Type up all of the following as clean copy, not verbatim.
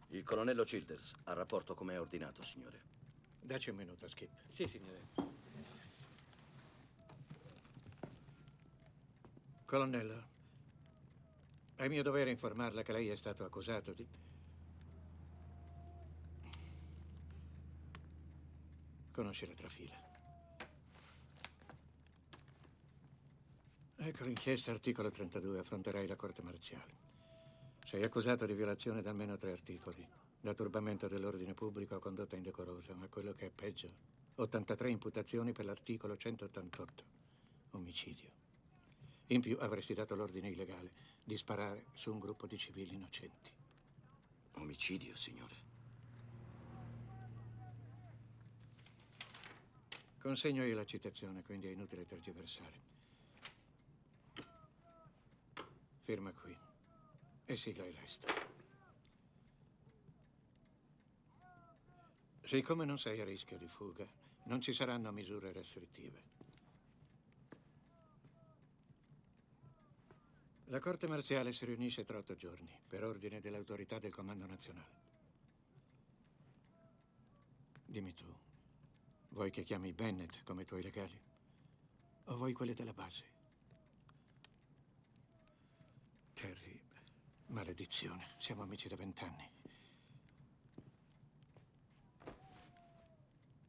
Il colonnello Childers ha rapporto come è ordinato, signore. Dacci un minuto, Skip. Sì, signore. Colonnello, è mio dovere informarla che lei è stato accusato di... Conosce la trafila. Ecco l'inchiesta, articolo 32. Affronterai la corte marziale. Sei accusato di violazione di almeno 3 articoli. Da turbamento dell'ordine pubblico a condotta indecorosa, ma quello che è peggio, 83 imputazioni per l'articolo 188, omicidio. In più avresti dato l'ordine illegale di sparare su un gruppo di civili innocenti. Omicidio, signore. Consegno io la citazione, quindi è inutile tergiversare. Firma qui e sigla il resto. Siccome non sei a rischio di fuga, non ci saranno misure restrittive. La Corte marziale si riunisce tra 8 giorni, per ordine dell'autorità del Comando Nazionale. Dimmi tu, vuoi che chiami Bennett come tuoi legali? O vuoi quelli della base? Terry, maledizione, siamo amici da 20 anni.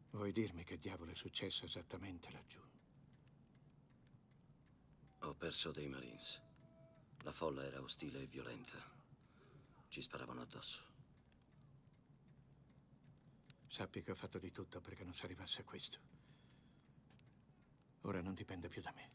Vuoi dirmi che diavolo è successo esattamente laggiù? Ho perso dei Marines. La folla era ostile e violenta. Ci sparavano addosso. Sappi che ho fatto di tutto perché non si arrivasse a questo. Ora non dipende più da me.